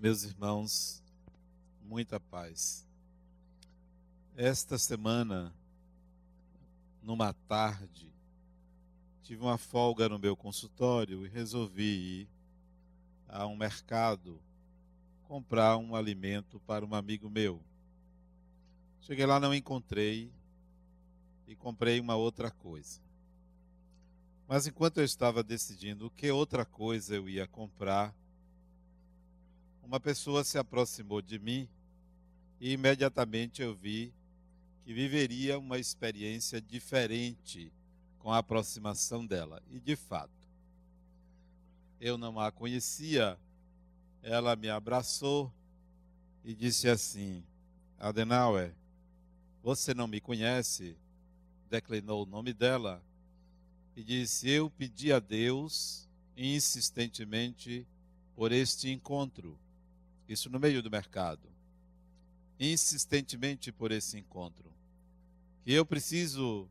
Meus irmãos, muita paz. Esta semana, numa tarde, tive uma folga no meu consultório e resolvi ir a um mercado comprar um alimento para um amigo meu. Cheguei lá, não encontrei e comprei uma outra coisa. Mas enquanto eu estava decidindo o que outra coisa eu ia comprar, uma pessoa se aproximou de mim e imediatamente eu vi que viveria uma experiência diferente com a aproximação dela. E de fato, eu não a conhecia, ela me abraçou e disse assim: Adenauer, você não me conhece? Declinou o nome dela e disse: eu pedi a Deus insistentemente por este encontro. Isso no meio do mercado. Insistentemente por esse encontro. E eu preciso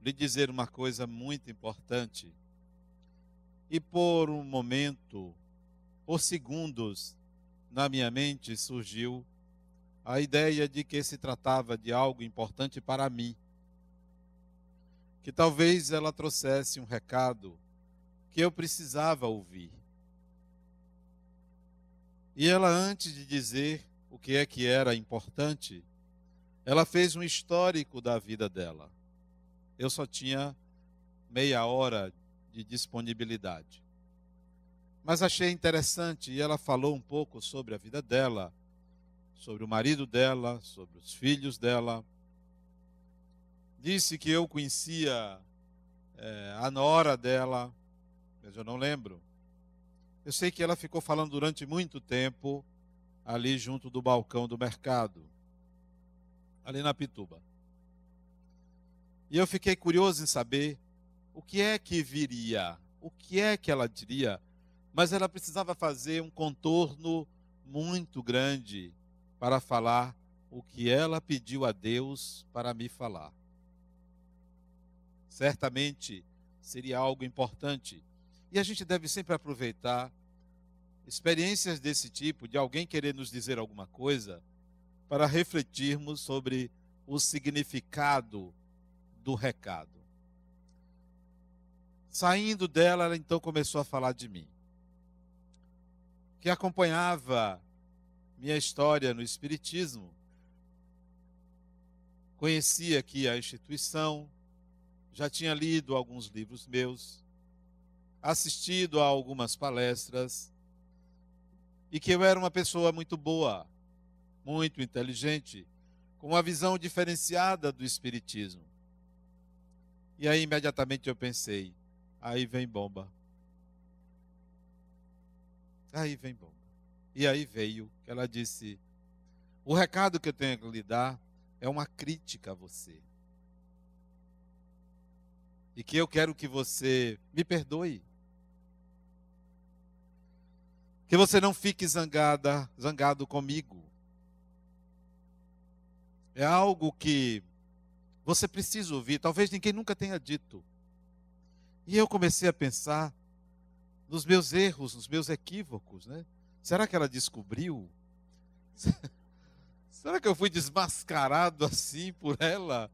lhe dizer uma coisa muito importante. E por um momento, por segundos, na minha mente surgiu a ideia de que se tratava de algo importante para mim. Que talvez ela trouxesse um recado que eu precisava ouvir. E ela, antes de dizer o que é que era importante, ela fez um histórico da vida dela. Eu só tinha meia hora de disponibilidade. Mas achei interessante e ela falou um pouco sobre a vida dela, sobre o marido dela, sobre os filhos dela. Disse que eu conhecia a nora dela, mas eu não lembro. Eu sei que ela ficou falando durante muito tempo ali junto do balcão do mercado, ali na Pituba. E eu fiquei curioso em saber o que é que viria, o que é que ela diria, mas ela precisava fazer um contorno muito grande para falar o que ela pediu a Deus para me falar. Certamente seria algo importante. E a gente deve sempre aproveitar experiências desse tipo, de alguém querer nos dizer alguma coisa, para refletirmos sobre o significado do recado. Saindo dela, ela então começou a falar de mim, que acompanhava minha história no Espiritismo, conhecia aqui a instituição, já tinha lido alguns livros meus, assistido a algumas palestras, e que eu era uma pessoa muito boa, muito inteligente, com uma visão diferenciada do Espiritismo. E aí imediatamente eu pensei, aí vem bomba. Aí vem bomba. E aí veio, ela disse, o recado que eu tenho que lhe dar é uma crítica a você. E que eu quero que você me perdoe. Que você não fique zangado comigo. É algo que você precisa ouvir, talvez ninguém nunca tenha dito. E eu comecei a pensar nos meus erros, nos meus equívocos, né? Será que ela descobriu? Será que eu fui desmascarado assim por ela?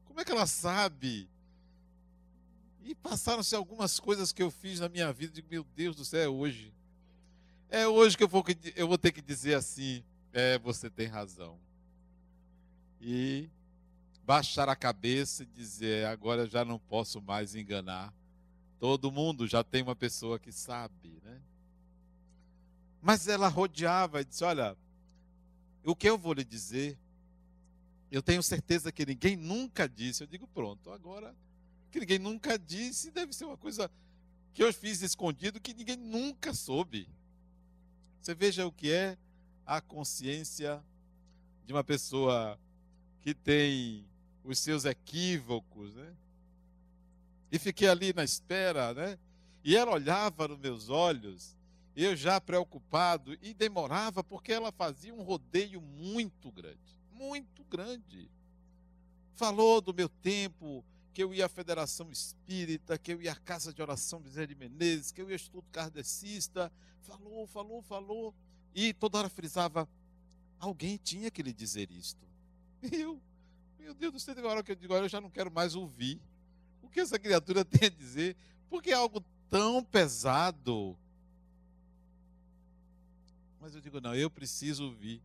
Como é que ela sabe? E passaram-se algumas coisas que eu fiz na minha vida, digo, meu Deus do céu, é hoje. É hoje que eu vou ter que dizer assim, você tem razão. E baixar a cabeça e dizer, agora já não posso mais enganar. Todo mundo já tem uma pessoa que sabe, né? Mas ela rodeava e disse, olha, o que eu vou lhe dizer, eu tenho certeza que ninguém nunca disse. Eu digo, pronto, agora que ninguém nunca disse, deve ser uma coisa que eu fiz escondido que ninguém nunca soube. Você veja o que é a consciência de uma pessoa que tem os seus equívocos, né? E fiquei ali na espera, né? E ela olhava nos meus olhos, eu já preocupado, e demorava porque ela fazia um rodeio muito grande, muito grande. Falou do meu tempo, que eu ia à Federação Espírita, que eu ia à Casa de Oração Bezerra de Menezes, que eu ia ao Estudo Kardecista. Falou. E toda hora frisava, alguém tinha que lhe dizer isto. E eu, meu Deus do céu, tem uma hora que eu digo, olha, eu já não quero mais ouvir o que essa criatura tem a dizer, porque é algo tão pesado. Mas eu digo, não, eu preciso ouvir.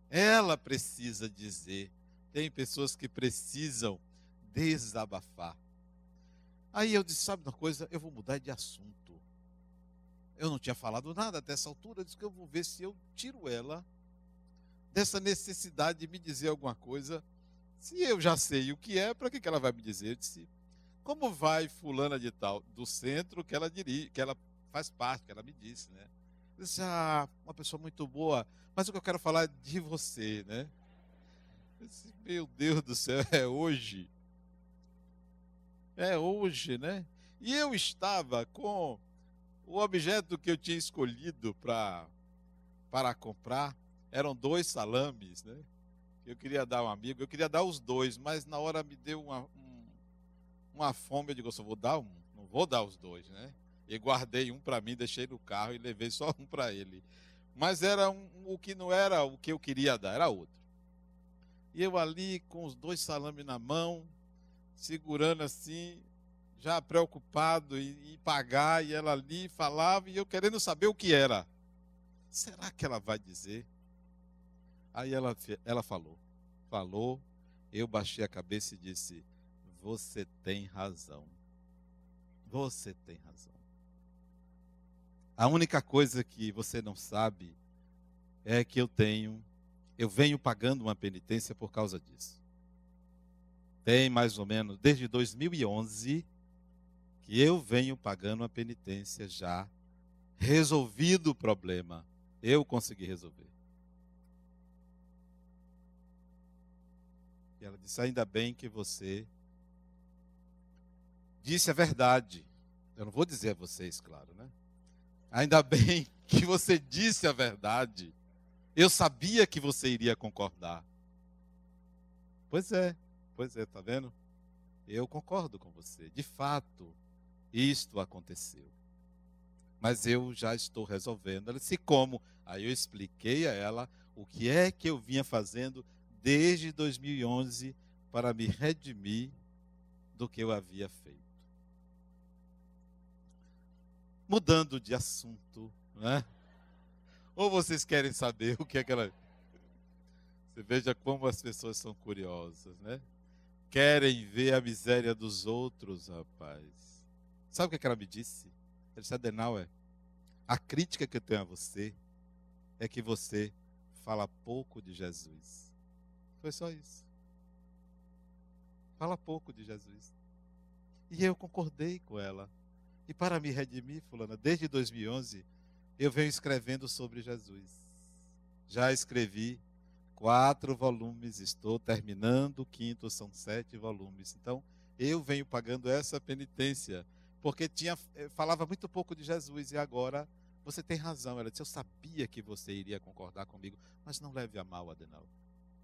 Ela precisa dizer. Tem pessoas que precisam desabafar. Aí eu disse, sabe uma coisa? Eu vou mudar de assunto. Eu não tinha falado nada até essa altura. Eu disse que eu vou ver se eu tiro ela dessa necessidade de me dizer alguma coisa. Se eu já sei o que é, para que ela vai me dizer? Eu disse, como vai fulana de tal? Do centro que ela dirige, que ela faz parte, que ela me disse, né? Eu disse, uma pessoa muito boa, mas o que eu quero falar é de você, né? Eu disse, meu Deus do céu, é hoje. É hoje, né? E eu estava com o objeto que eu tinha escolhido para comprar, eram 2 salames, né? Eu queria dar a um amigo, eu queria dar os 2, mas na hora me deu uma fome, eu digo, eu só vou dar um, não vou dar os 2, né? E guardei um para mim, deixei no carro e levei só um para ele. Mas era o que não era o que eu queria dar, era outro. E eu ali com os 2 salames na mão, segurando assim, já preocupado em pagar, e ela ali falava, e eu querendo saber o que era. Será que ela vai dizer? Aí ela falou, eu baixei a cabeça e disse, você tem razão. Você tem razão. A única coisa que você não sabe é que eu venho pagando uma penitência por causa disso. Tem mais ou menos, desde 2011, que eu venho pagando uma penitência já, resolvido o problema. Eu consegui resolver. E ela disse, ainda bem que você disse a verdade. Eu não vou dizer a vocês, claro, né? Ainda bem que você disse a verdade. Eu sabia que você iria concordar. Pois é, tá vendo? Eu concordo com você. De fato, isto aconteceu. Mas eu já estou resolvendo. Ela disse, como? Aí eu expliquei a ela o que é que eu vinha fazendo desde 2011 para me redimir do que eu havia feito. Mudando de assunto, né? Ou vocês querem saber o que é que ela... Você veja como as pessoas são curiosas, né? Querem ver a miséria dos outros, rapaz. Sabe o que é que ela me disse? Ela disse, Adenauer, a crítica que eu tenho a você é que você fala pouco de Jesus. Foi só isso. Fala pouco de Jesus. E eu concordei com ela. E para me redimir, fulana, desde 2011, eu venho escrevendo sobre Jesus. Já escrevi 4 volumes, estou terminando o 5º, são 7 volumes. Então, eu venho pagando essa penitência, porque falava muito pouco de Jesus, e agora você tem razão. Ela disse, eu sabia que você iria concordar comigo, mas não leve a mal, Adenauer.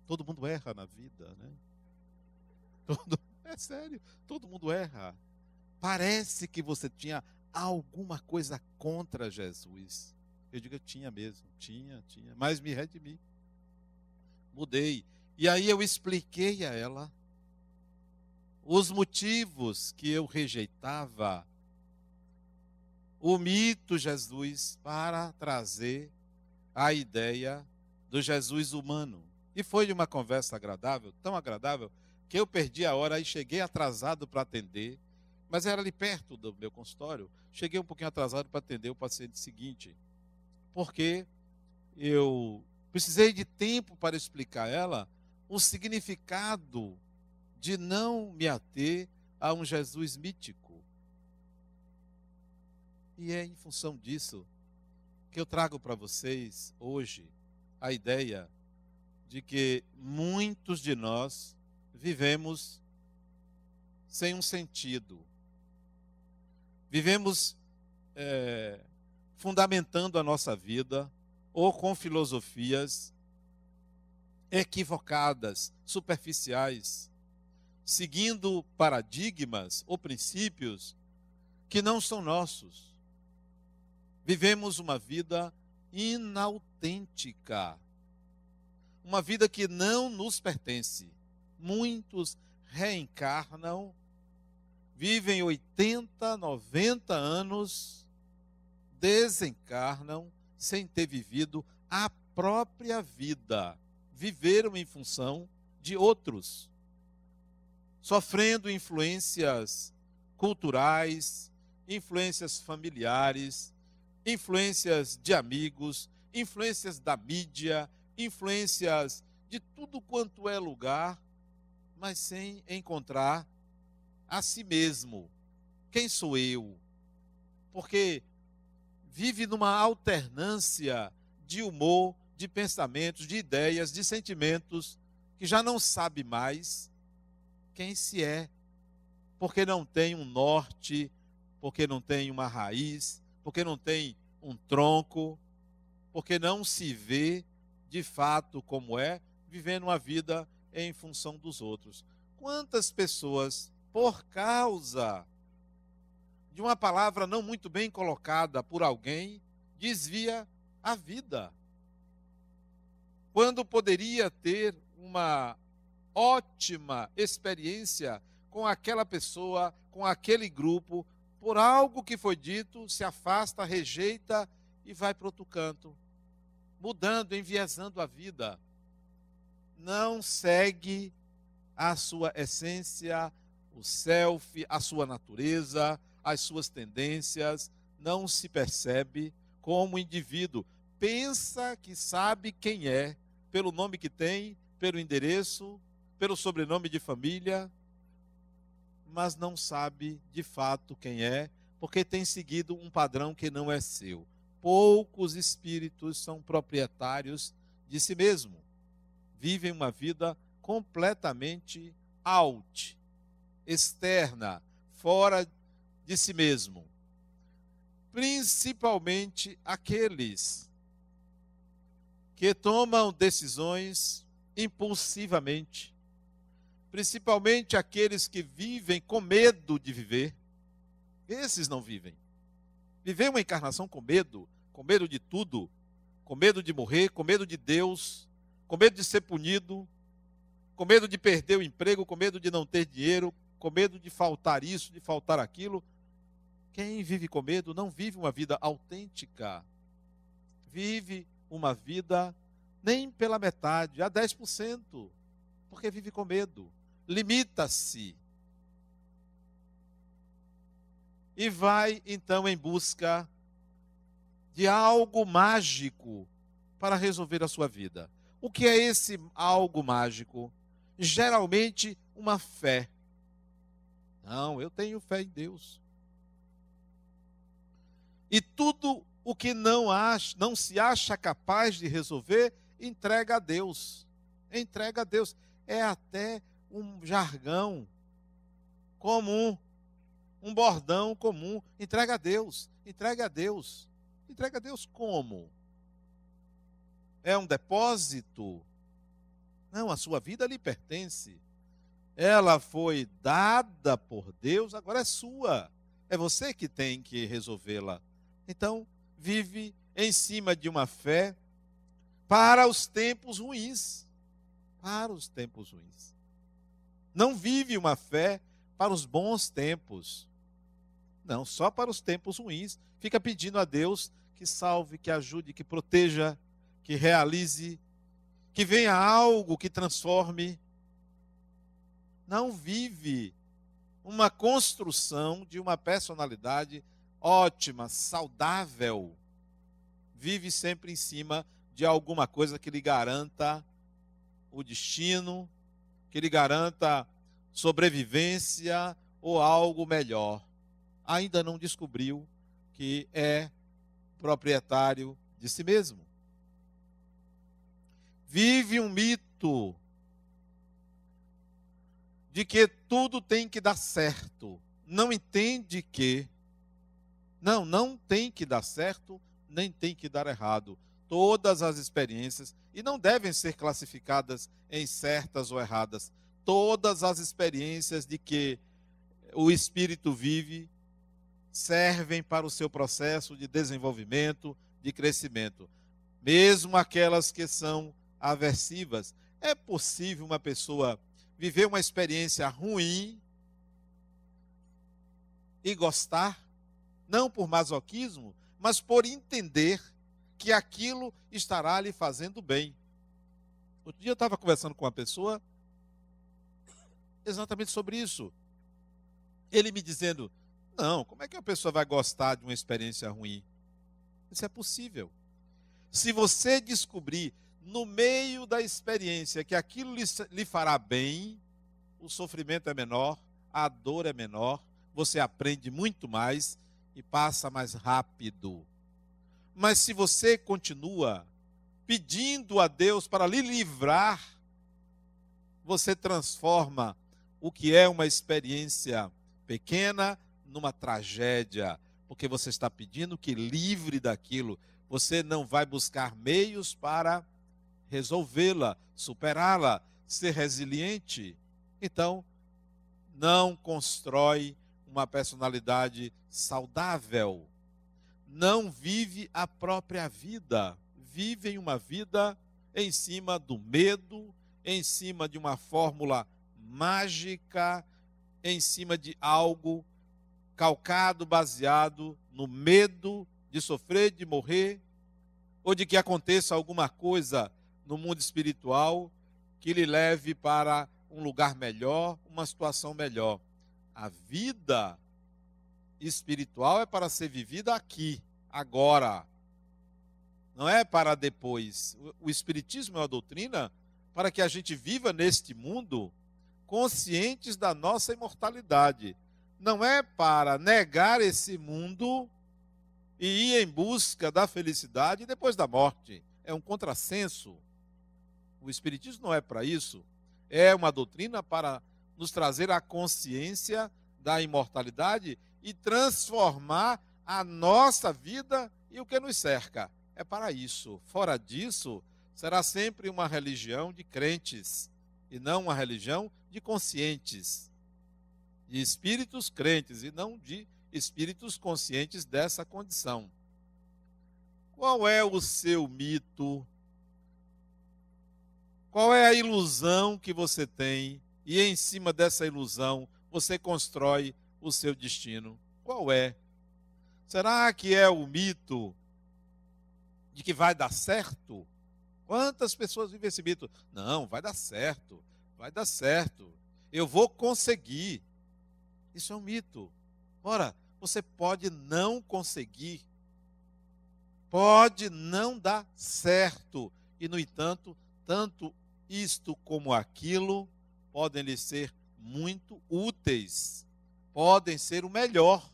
Todo mundo erra na vida, né? É sério, todo mundo erra. Parece que você tinha alguma coisa contra Jesus. Eu digo, eu tinha mesmo, tinha, mas me redimi. Mudei. E aí eu expliquei a ela os motivos que eu rejeitava o mito Jesus para trazer a ideia do Jesus humano. E foi uma conversa agradável, tão agradável, que eu perdi a hora e cheguei atrasado para atender, mas era ali perto do meu consultório. Cheguei um pouquinho atrasado para atender o paciente seguinte, porque eu precisei de tempo para explicar a ela o significado de não me ater a um Jesus mítico. E é em função disso que eu trago para vocês hoje a ideia de que muitos de nós vivemos sem um sentido. Vivemos fundamentando a nossa vida ou com filosofias equivocadas, superficiais, seguindo paradigmas ou princípios que não são nossos. Vivemos uma vida autêntica, uma vida que não nos pertence. Muitos reencarnam, vivem 80, 90 anos, desencarnam sem ter vivido a própria vida. Viveram em função de outros, sofrendo influências culturais, influências familiares, influências de amigos, influências da mídia, influências de tudo quanto é lugar, mas sem encontrar a si mesmo. Quem sou eu? Porque vive numa alternância de humor, de pensamentos, de ideias, de sentimentos, que já não sabe mais quem se é, porque não tem um norte, porque não tem uma raiz, porque não tem um tronco, porque não se vê de fato como é, vivendo uma vida em função dos outros. Quantas pessoas, por causa de uma palavra não muito bem colocada por alguém, desvia a vida, quando poderia ter uma ótima experiência com aquela pessoa, com aquele grupo, por algo que foi dito, se afasta, rejeita e vai para outro canto, mudando, enviesando a vida. Não segue a sua essência, o self, a sua natureza, as suas tendências, não se percebe como indivíduo. Pensa que sabe quem é, pelo nome que tem, pelo endereço, pelo sobrenome de família, mas não sabe de fato quem é, porque tem seguido um padrão que não é seu. Poucos espíritos são proprietários de si mesmo. Vivem uma vida completamente out, externa, fora de si mesmo. Principalmente aqueles que tomam decisões impulsivamente, principalmente aqueles que vivem com medo de viver. Esses não vivem. Viver uma encarnação com medo de tudo, com medo de morrer, com medo de Deus, com medo de ser punido, com medo de perder o emprego, com medo de não ter dinheiro, com medo de faltar isso, de faltar aquilo. Quem vive com medo não vive uma vida autêntica. Vive uma vida nem pela metade, a 10%, porque vive com medo. Limita-se. E vai, então, em busca de algo mágico para resolver a sua vida. O que é esse algo mágico? Geralmente, uma fé. Não, eu tenho fé em Deus. E tudo o que não se acha capaz de resolver, entrega a Deus. Entrega a Deus. É até um jargão comum, um bordão comum. Entrega a Deus, entrega a Deus. Entrega a Deus como? É um depósito? Não, a sua vida lhe pertence. Ela foi dada por Deus, agora é sua. É você que tem que resolvê-la. Então, vive em cima de uma fé para os tempos ruins. Para os tempos ruins. Não vive uma fé para os bons tempos. Não, só para os tempos ruins. Fica pedindo a Deus que salve, que ajude, que proteja, que realize, que venha algo que transforme. Não vive uma construção de uma personalidade ótima, saudável. Vive sempre em cima de alguma coisa que lhe garanta o destino, que lhe garanta sobrevivência ou algo melhor. Ainda não descobriu que é proprietário de si mesmo. Vive um mito de que tudo tem que dar certo. Não entende que não tem que dar certo, nem tem que dar errado. Todas as experiências, e não devem ser classificadas em certas ou erradas, todas as experiências de que o espírito vive servem para o seu processo de desenvolvimento, de crescimento. mesmo aquelas que são aversivas. É possível uma pessoa viver uma experiência ruim e gostar, não por masoquismo, mas por entender que aquilo estará lhe fazendo bem. Outro dia eu estava conversando com uma pessoa exatamente sobre isso. Ele me dizendo, não, como é que a pessoa vai gostar de uma experiência ruim? Isso é possível. Se você descobrir no meio da experiência que aquilo lhe fará bem, o sofrimento é menor, a dor é menor, você aprende muito mais e passa mais rápido. Mas se você continua pedindo a Deus para lhe livrar, você transforma o que é uma experiência pequena numa tragédia, porque você está pedindo que livre daquilo. Você não vai buscar meios para resolvê-la, superá-la, ser resiliente. Então, não constrói uma personalidade saudável. Não vive a própria vida. Vive uma vida em cima do medo, em cima de uma fórmula mágica, em cima de algo calcado, baseado no medo de sofrer, de morrer, ou de que aconteça alguma coisa no mundo espiritual que lhe leve para um lugar melhor, uma situação melhor. A vida espiritual é para ser vivida aqui, agora. Não é para depois. O Espiritismo é uma doutrina para que a gente viva neste mundo conscientes da nossa imortalidade. Não é para negar esse mundo e ir em busca da felicidade depois da morte. É um contrassenso. O Espiritismo não é para isso. É uma doutrina para nos trazer a consciência da imortalidade e transformar a nossa vida e o que nos cerca. É para isso. Fora disso, será sempre uma religião de crentes e não uma religião de conscientes, de espíritos crentes e não de espíritos conscientes dessa condição. Qual é o seu mito? Qual é a ilusão que você tem? E em cima dessa ilusão, você constrói o seu destino. Qual é? Será que é o mito de que vai dar certo? Quantas pessoas vivem esse mito? Não, vai dar certo, vai dar certo. Eu vou conseguir. Isso é um mito. Ora, você pode não conseguir, pode não dar certo, e no entanto, tanto isto como aquilo podem lhe ser muito úteis, podem ser o melhor,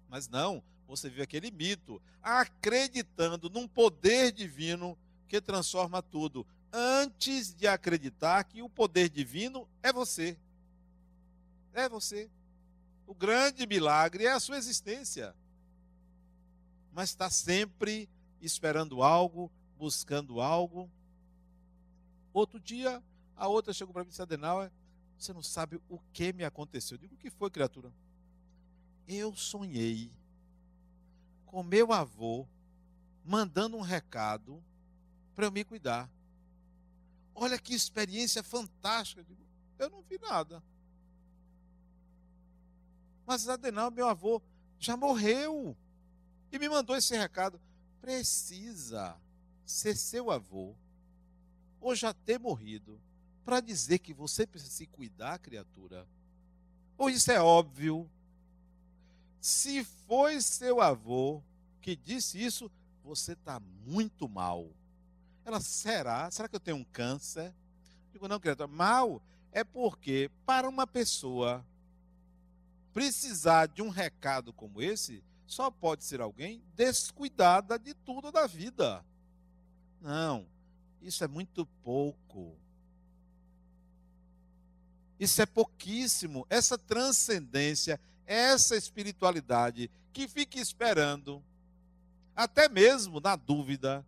mas não, você vive aquele mito, acreditando num poder divino que transforma tudo, antes de acreditar que o poder divino é você. É você. O grande milagre é a sua existência. Mas está sempre esperando algo, buscando algo. Outro dia, a outra chegou para mim e disse, Adenauer, você não sabe o que me aconteceu. Eu digo, o que foi, criatura? Eu sonhei com meu avô mandando um recado para eu me cuidar. Olha que experiência fantástica. Eu digo, eu não vi nada. Mas Adenauer, meu avô, já morreu. E me mandou esse recado. Precisa ser seu avô, ou já ter morrido, para dizer que você precisa se cuidar, criatura? Ou isso é óbvio? Se foi seu avô que disse isso, você está muito mal. Ela, será que eu tenho um câncer? Digo, não, criatura, mal é porque para uma pessoa precisar de um recado como esse, só pode ser alguém descuidada de tudo da vida. Não, isso é muito pouco. Isso é pouquíssimo. Essa transcendência, essa espiritualidade que fica esperando, até mesmo na dúvida,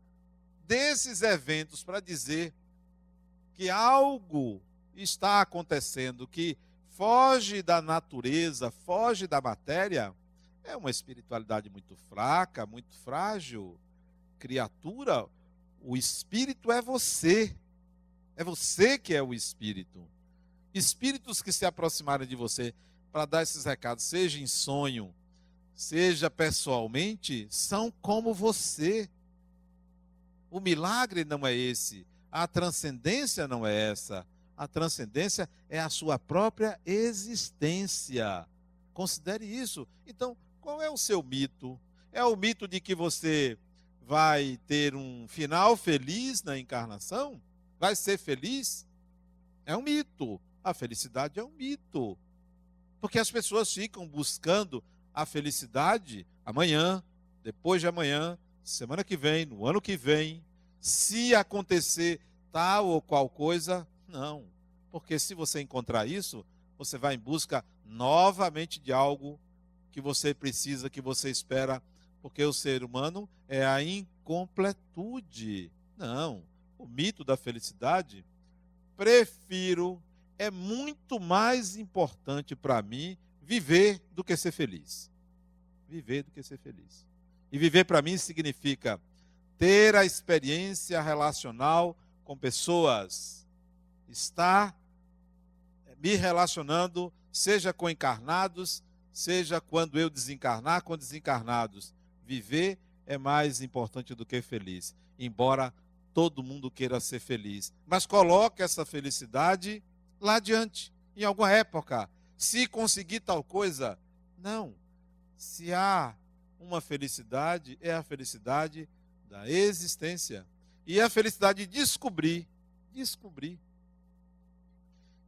desses eventos para dizer que algo está acontecendo, que foge da natureza, foge da matéria, é uma espiritualidade muito fraca, muito frágil. Criatura, O Espírito é você. É você que é o Espírito. Espíritos que se aproximarem de você para dar esses recados, seja em sonho, seja pessoalmente, são como você. O milagre não é esse. A transcendência não é essa. A transcendência é a sua própria existência. Considere isso. Então, qual é o seu mito? É o mito de que você vai ter um final feliz na encarnação? Vai ser feliz? É um mito. A felicidade é um mito. Porque as pessoas ficam buscando a felicidade amanhã, depois de amanhã, semana que vem, no ano que vem, se acontecer tal ou qual coisa. Não. Porque se você encontrar isso, você vai em busca novamente de algo que você precisa, que você espera, porque o ser humano é a incompletude. Não. O mito da felicidade, é muito mais importante para mim viver do que ser feliz. Viver do que ser feliz. E viver para mim significa ter a experiência relacional com pessoas, estar me relacionando, seja com encarnados, seja quando eu desencarnar, com desencarnados. Viver é mais importante do que feliz, embora todo mundo queira ser feliz. Mas coloque essa felicidade lá adiante, em alguma época. Se conseguir tal coisa, não. Se há uma felicidade, é a felicidade da existência. E é a felicidade de descobrir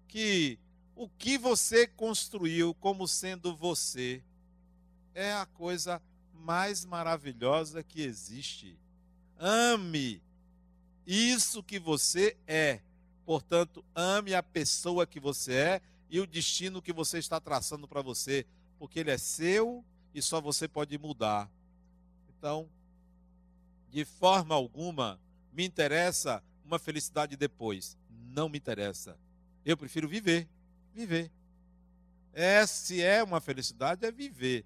que o que você construiu como sendo você é a coisa mais maravilhosa que existe. Ame isso que você é. Portanto, ame a pessoa que você é e o destino que você está traçando para você, porque ele é seu e só você pode mudar. Então, de forma alguma, me interessa uma felicidade depois. Não me interessa. Eu prefiro viver. Viver. Se é uma felicidade, é viver.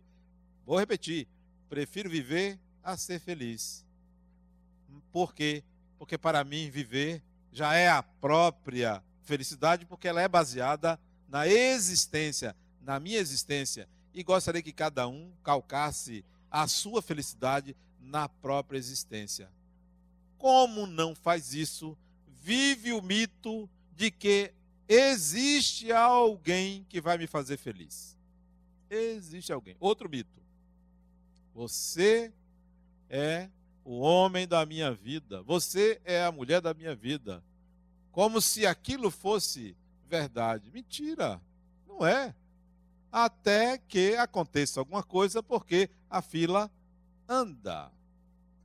Vou repetir. Prefiro viver a ser feliz. Por quê? Porque para mim viver já é a própria felicidade, porque ela é baseada na existência, na minha existência. E gostaria que cada um calcasse a sua felicidade na própria existência. Como não faz isso, vive o mito de que existe alguém que vai me fazer feliz. Existe alguém. Outro mito. Você é o homem da minha vida. Você é a mulher da minha vida. Como se aquilo fosse verdade. Mentira. Não é. Até que aconteça alguma coisa, porque a fila anda.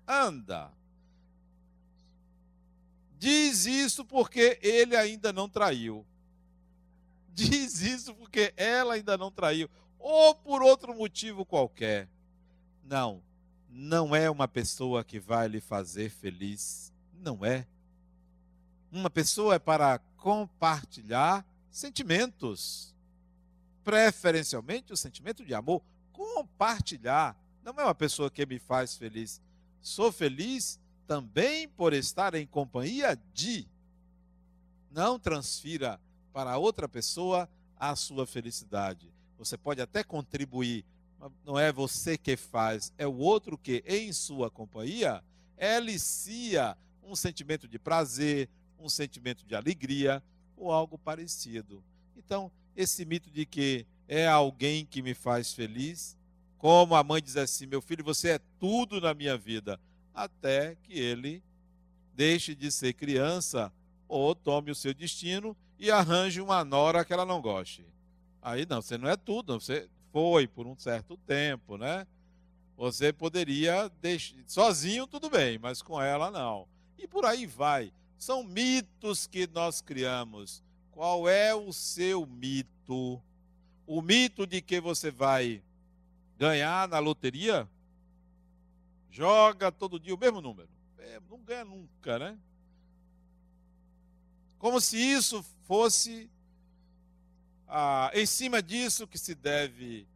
Anda. Diz isso porque ele ainda não traiu. Diz isso porque ela ainda não traiu. Ou por outro motivo qualquer. Não. Não é uma pessoa que vai lhe fazer feliz. Não é. Uma pessoa é para compartilhar sentimentos. Preferencialmente o sentimento de amor. Compartilhar. Não é uma pessoa que me faz feliz. Sou feliz também por estar em companhia de. Não transfira para outra pessoa a sua felicidade. Você pode até contribuir, mas não é você que faz, é o outro que, em sua companhia, elicia um sentimento de prazer, um sentimento de alegria ou algo parecido. Então, esse mito de que é alguém que me faz feliz, como a mãe diz assim: meu filho, você é tudo na minha vida, até que ele deixe de ser criança ou tome o seu destino e arranje uma nora que ela não goste. Aí não, você não é tudo, você foi por um certo tempo, né? Você poderia deixar sozinho, tudo bem, mas com ela não. E por aí vai. São mitos que nós criamos. Qual é o seu mito? O mito de que você vai ganhar na loteria? Joga todo dia o mesmo número. Não ganha nunca, né? Como se isso fosse em cima disso que se deve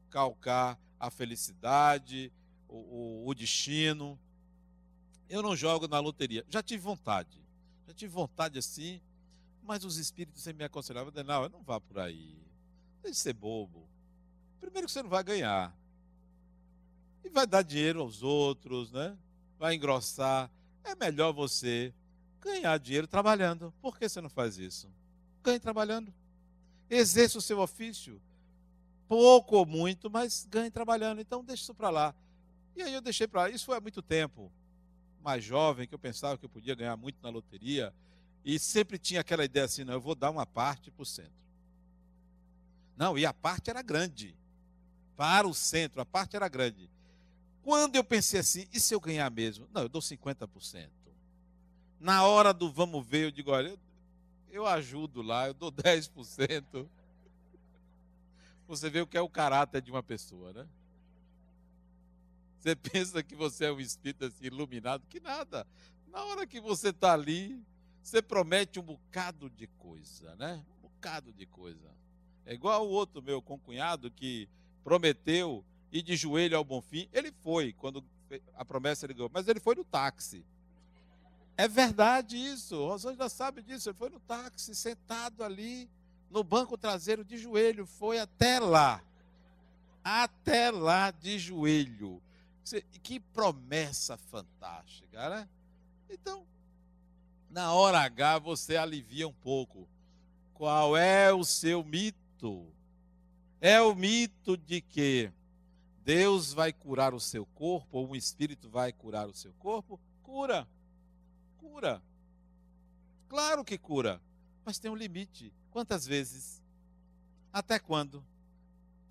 calcar a felicidade, o destino. Eu não jogo na loteria. Já tive vontade assim, mas os espíritos sempre me aconselhavam, não, não vá por aí, deixe de ser bobo. Primeiro que você não vai ganhar, e vai dar dinheiro aos outros, né? Vai engrossar. É melhor você ganhar dinheiro trabalhando. Por que você não faz isso? Ganhe trabalhando. Exerça o seu ofício. Pouco ou muito, mas ganhe trabalhando. Então deixe isso para lá. E aí eu deixei para lá. Isso foi há muito tempo. Mais jovem, que eu pensava que eu podia ganhar muito na loteria. E sempre tinha aquela ideia assim, não, eu vou dar uma parte para o centro. Não, e a parte era grande. Para o centro, a parte era grande. Quando eu pensei assim, e se eu ganhar mesmo? Não, eu dou 50%. Na hora do vamos ver, eu digo, olha, eu ajudo lá, eu dou 10%. Você vê o que é o caráter de uma pessoa, né? Você pensa que você é um espírito assim, iluminado, que nada. Na hora que você está ali, você promete um bocado de coisa, né? Um bocado de coisa. É igual o outro meu concunhado que prometeu ir de joelho ao Bonfim. Ele foi, quando a promessa ele ganhou, mas ele foi no táxi. É verdade isso, o Rosângela sabe disso. Ele foi no táxi, sentado ali, no banco traseiro, de joelho, foi até lá de joelho. Que promessa fantástica, né? Então, na hora H, você alivia um pouco. Qual é o seu mito? É o mito de que Deus vai curar o seu corpo, ou um espírito vai curar o seu corpo? Cura. Cura. Claro que cura. Mas tem um limite. Quantas vezes? Até quando?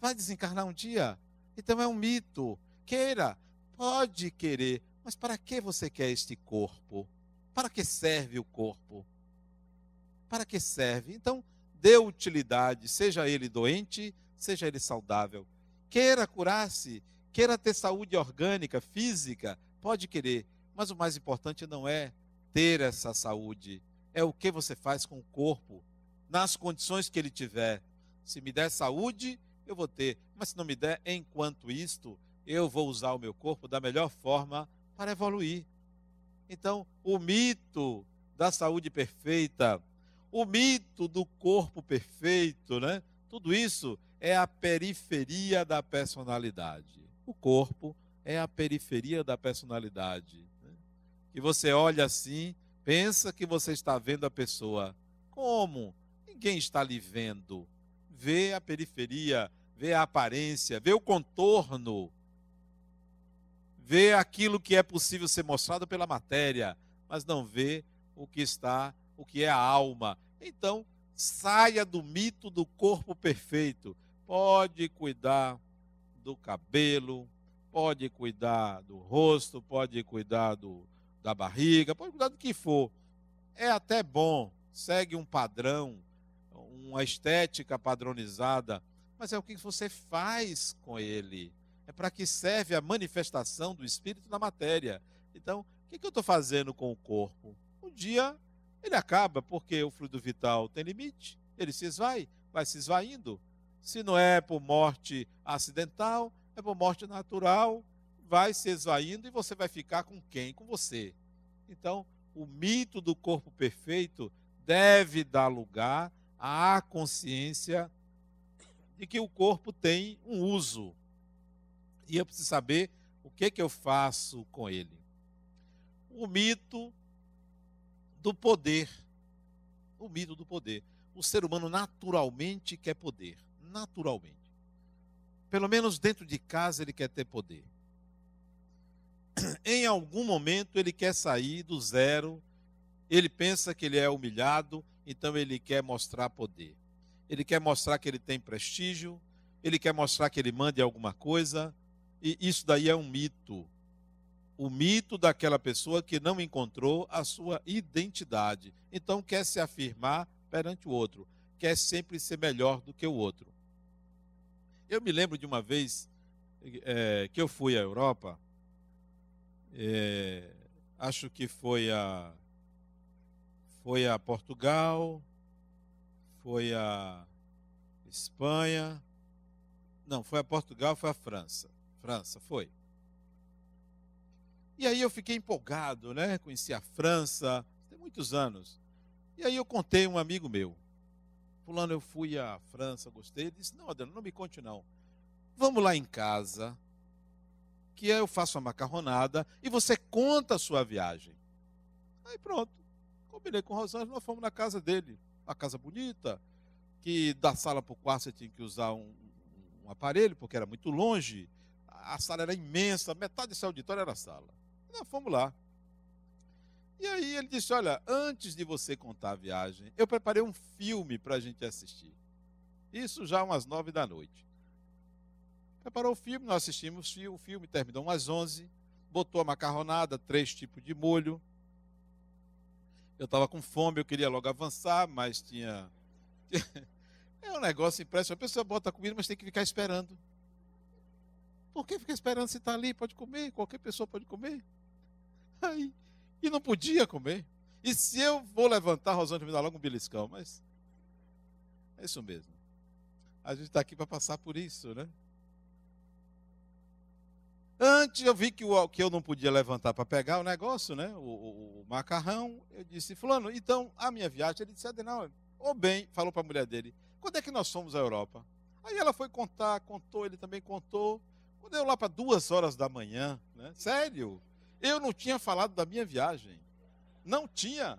Vai desencarnar um dia? Então é um mito. Queira. Pode querer. Mas para que você quer este corpo? Para que serve o corpo? Para que serve? Então, dê utilidade, seja ele doente, seja ele saudável. Queira curar-se, queira ter saúde orgânica, física, pode querer. Mas o mais importante não é ter essa saúde, é o que você faz com o corpo, nas condições que ele tiver. Se me der saúde, eu vou ter. Mas se não me der, enquanto isto, eu vou usar o meu corpo da melhor forma para evoluir. Então, o mito da saúde perfeita, o mito do corpo perfeito, né? Tudo isso é a periferia da personalidade. O corpo é a periferia da personalidade. Né? Que você olha assim, pensa que você está vendo a pessoa. Como? Ninguém está lhe vendo. Vê a periferia, vê a aparência, vê o contorno, vê aquilo que é possível ser mostrado pela matéria, mas não vê o que está, o que é a alma. Então, saia do mito do corpo perfeito. Pode cuidar do cabelo, pode cuidar do rosto, pode cuidar da barriga, pode cuidar do que for. É até bom, segue um padrão, uma estética padronizada, mas é o que você faz com ele. É para que serve a manifestação do espírito na matéria. Então, o que eu estou fazendo com o corpo? Um dia ele acaba, porque o fluido vital tem limite, ele se esvai, vai se esvaindo. Se não é por morte acidental, é por morte natural, vai se esvaindo e você vai ficar com quem? Com você. Então, o mito do corpo perfeito deve dar lugar à consciência de que o corpo tem um uso. E eu preciso saber o que eu faço com ele. O mito do poder. O mito do poder. O ser humano naturalmente quer poder. Naturalmente. Pelo menos dentro de casa ele quer ter poder. Em algum momento ele quer sair do zero. Ele pensa que ele é humilhado, então ele quer mostrar poder. Ele quer mostrar que ele tem prestígio. Ele quer mostrar que ele manda em alguma coisa. E isso daí é um mito. O mito daquela pessoa que não encontrou a sua identidade. Então quer se afirmar perante o outro. Quer sempre ser melhor do que o outro. Eu me lembro de uma vez que eu fui à Europa. Acho que foi a Portugal, foi a Espanha. Não, foi a Portugal, foi a França. França, foi. E aí eu fiquei empolgado, né? Conheci a França, tem muitos anos. E aí eu contei a um amigo meu. Fulano, eu fui à França, gostei. Ele disse, não, Adriano, não me conte não. Vamos lá em casa, que eu faço a macarronada e você conta a sua viagem. Aí pronto, combinei com o Rosângela, nós fomos na casa dele. Uma casa bonita, que da sala para o quarto você tinha que usar um aparelho, porque era muito longe. A sala era imensa, metade desse auditório era a sala. Nós fomos lá. E aí ele disse, olha, antes de você contar a viagem, eu preparei um filme para a gente assistir. Isso já umas 9 da noite. Preparou o filme, nós assistimos o filme, terminou umas 11, botou a macarronada, 3 tipos de molho. Eu estava com fome, eu queria logo avançar, mas tinha... É um negócio impressionante. A pessoa bota a comida, mas tem que ficar esperando. Por que ficar esperando se está ali? Pode comer, qualquer pessoa pode comer. Aí, e não podia comer. E se eu vou levantar, Rosângela me dá logo um beliscão, mas é isso mesmo. A gente está aqui para passar por isso, né? Antes eu vi que eu não podia levantar para pegar o negócio, né? O macarrão. Eu disse, fulano, então a minha viagem, ele disse, não, ou bem, falou para a mulher dele, quando é que nós fomos à Europa? Aí ela foi contar, contou, ele também contou. Quando eu lá para 2 horas da manhã, né? Sério, eu não tinha falado da minha viagem. Não tinha.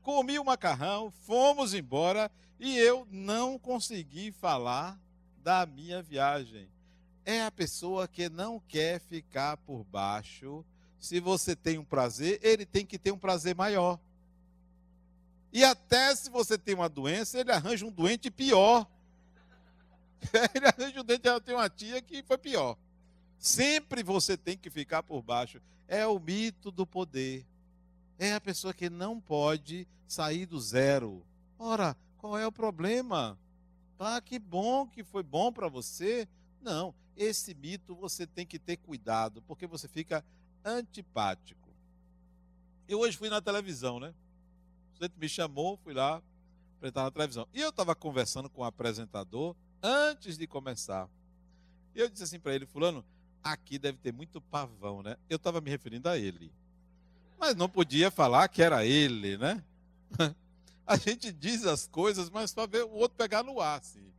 Comi o macarrão, fomos embora e eu não consegui falar da minha viagem. É a pessoa que não quer ficar por baixo. Se você tem um prazer, ele tem que ter um prazer maior. E até se você tem uma doença, ele arranja um doente pior. Ele arranja um doente, eu tenho uma tia que foi pior. Sempre você tem que ficar por baixo. É o mito do poder. É a pessoa que não pode sair do zero. Ora, qual é o problema? Ah, que bom, que foi bom para você. Não, esse mito você tem que ter cuidado, porque você fica antipático. Eu hoje fui na televisão, né? O sujeito me chamou, fui lá, apresentar na televisão. E eu estava conversando com o apresentador antes de começar. E eu disse assim para ele, fulano, aqui deve ter muito pavão, né? Eu estava me referindo a ele. Mas não podia falar que era ele, né? A gente diz as coisas, mas para ver o outro pegar no ar, assim.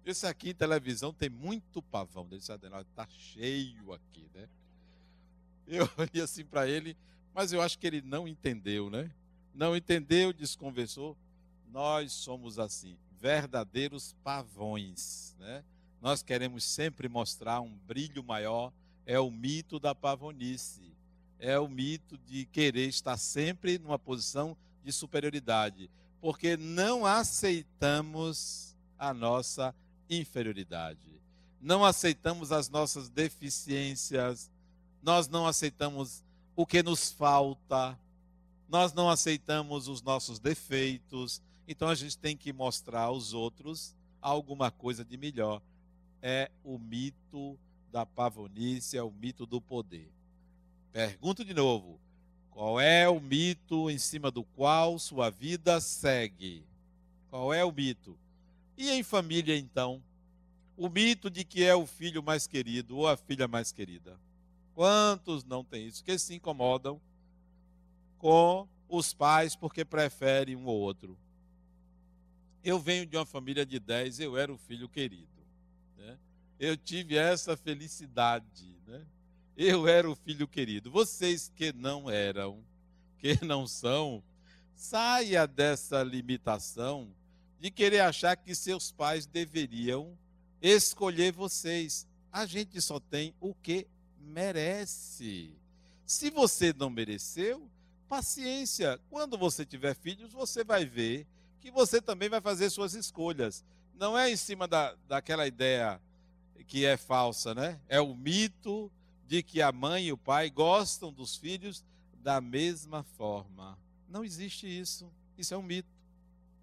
Esse aqui em televisão tem muito pavão. Ele disse, Adenauer, está cheio aqui, né? Eu olhei assim para ele, mas eu acho que ele não entendeu, né? Não entendeu, desconversou. Nós somos assim, verdadeiros pavões, né? Nós queremos sempre mostrar um brilho maior. É o mito da pavonice. É o mito de querer estar sempre numa posição de superioridade. Porque não aceitamos a nossa inferioridade. Não aceitamos as nossas deficiências. Nós não aceitamos o que nos falta. Nós não aceitamos os nossos defeitos. Então a gente tem que mostrar aos outros alguma coisa de melhor. É o mito da pavonice, é o mito do poder. Pergunto de novo, qual é o mito em cima do qual sua vida segue? Qual é o mito? E em família, então? O mito de que é o filho mais querido ou a filha mais querida. Quantos não têm isso? Que se incomodam com os pais porque preferem um ou outro. Eu venho de uma família de 10, eu era o filho querido. Né? Eu tive essa felicidade, né? Eu era o filho querido. Vocês que não eram, que não são, saia dessa limitação de querer achar que seus pais deveriam escolher vocês. A gente só tem o que merece. Se você não mereceu, paciência. Quando você tiver filhos, você vai ver que você também vai fazer suas escolhas. Não é em cima daquela ideia que é falsa, né? É o mito de que a mãe e o pai gostam dos filhos da mesma forma. Não existe isso. Isso é um mito.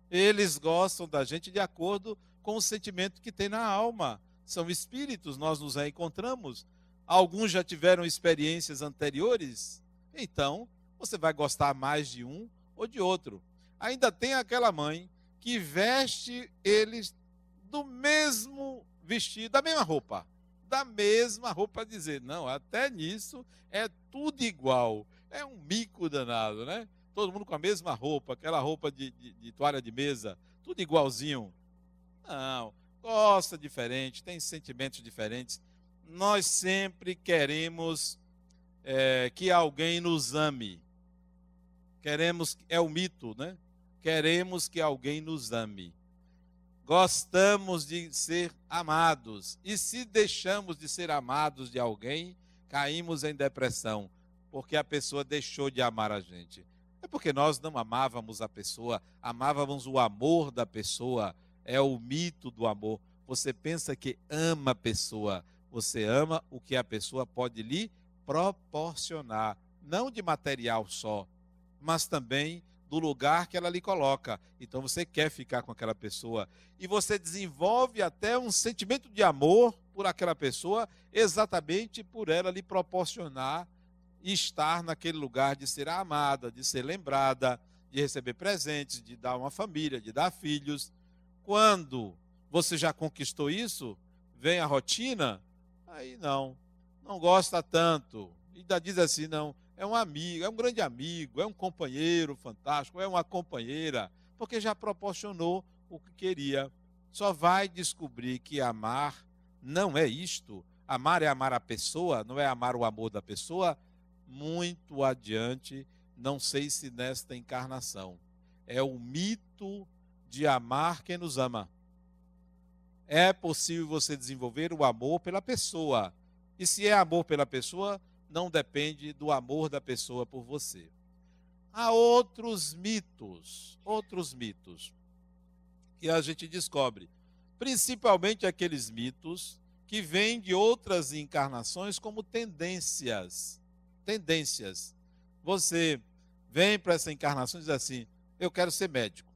Eles gostam da gente de acordo com o sentimento que tem na alma. São espíritos, nós nos reencontramos. Alguns já tiveram experiências anteriores. Então, você vai gostar mais de um ou de outro. Ainda tem aquela mãe que veste eles do mesmo vestido, da mesma roupa. da mesma roupa, para dizer, não, até nisso é tudo igual. É um mico danado, né? Todo mundo com a mesma roupa, aquela roupa de toalha de mesa, tudo igualzinho. Não, gosta diferente, tem sentimentos diferentes. Nós sempre queremos que alguém nos ame. Queremos, é o mito, né? Queremos que alguém nos ame. Gostamos de ser amados. E se deixamos de ser amados de alguém, caímos em depressão, porque a pessoa deixou de amar a gente. É porque nós não amávamos a pessoa, amávamos o amor da pessoa. É o mito do amor. Você pensa que ama a pessoa, você ama o que a pessoa pode lhe proporcionar, não de material só, mas também do lugar que ela lhe coloca. Então você quer ficar com aquela pessoa e você desenvolve até um sentimento de amor por aquela pessoa, exatamente por ela lhe proporcionar estar naquele lugar de ser amada, de ser lembrada, de receber presentes, de dar uma família, de dar filhos. Quando você já conquistou isso, vem a rotina, aí não gosta tanto. E ainda diz assim, não, é um amigo, é um grande amigo, é um companheiro fantástico, é uma companheira, porque já proporcionou o que queria. Só vai descobrir que amar não é isto. Amar é amar a pessoa, não é amar o amor da pessoa, muito adiante, não sei se nesta encarnação. É o mito de amar quem nos ama. É possível você desenvolver o amor pela pessoa. E se é amor pela pessoa, não depende do amor da pessoa por você. Há outros mitos que a gente descobre, principalmente aqueles mitos que vêm de outras encarnações como tendências. Você vem para essa encarnação e diz assim, eu quero ser médico.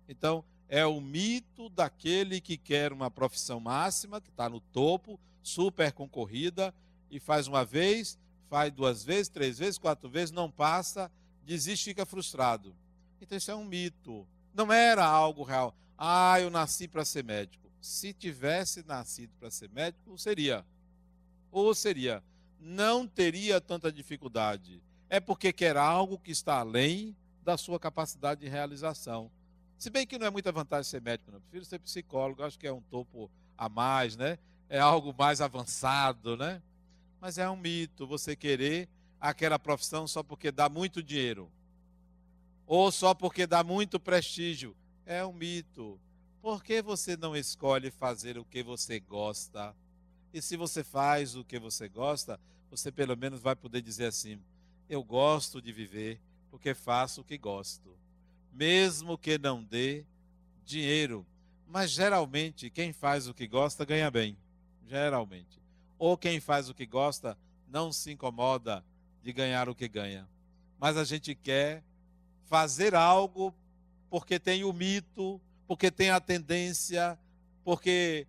Então, é o mito daquele que quer uma profissão máxima, que está no topo, super concorrida, e faz uma vez, faz 2 vezes, 3 vezes, 4 vezes, não passa, desiste e fica frustrado. Então isso é um mito. Não era algo real. Ah, eu nasci para ser médico. Se tivesse nascido para ser médico, seria. Ou seria. Não teria tanta dificuldade. É porque quer algo que está além da sua capacidade de realização. Se bem que não é muita vantagem ser médico, não. Eu prefiro ser psicólogo, acho que é um topo a mais, né? É algo mais avançado, né? Mas é um mito você querer aquela profissão só porque dá muito dinheiro. Ou só porque dá muito prestígio. É um mito. Por que você não escolhe fazer o que você gosta? E se você faz o que você gosta, você pelo menos vai poder dizer assim, eu gosto de viver porque faço o que gosto. Mesmo que não dê dinheiro. Mas geralmente quem faz o que gosta ganha bem. Geralmente. Ou quem faz o que gosta não se incomoda de ganhar o que ganha. Mas a gente quer fazer algo porque tem o mito, porque tem a tendência, porque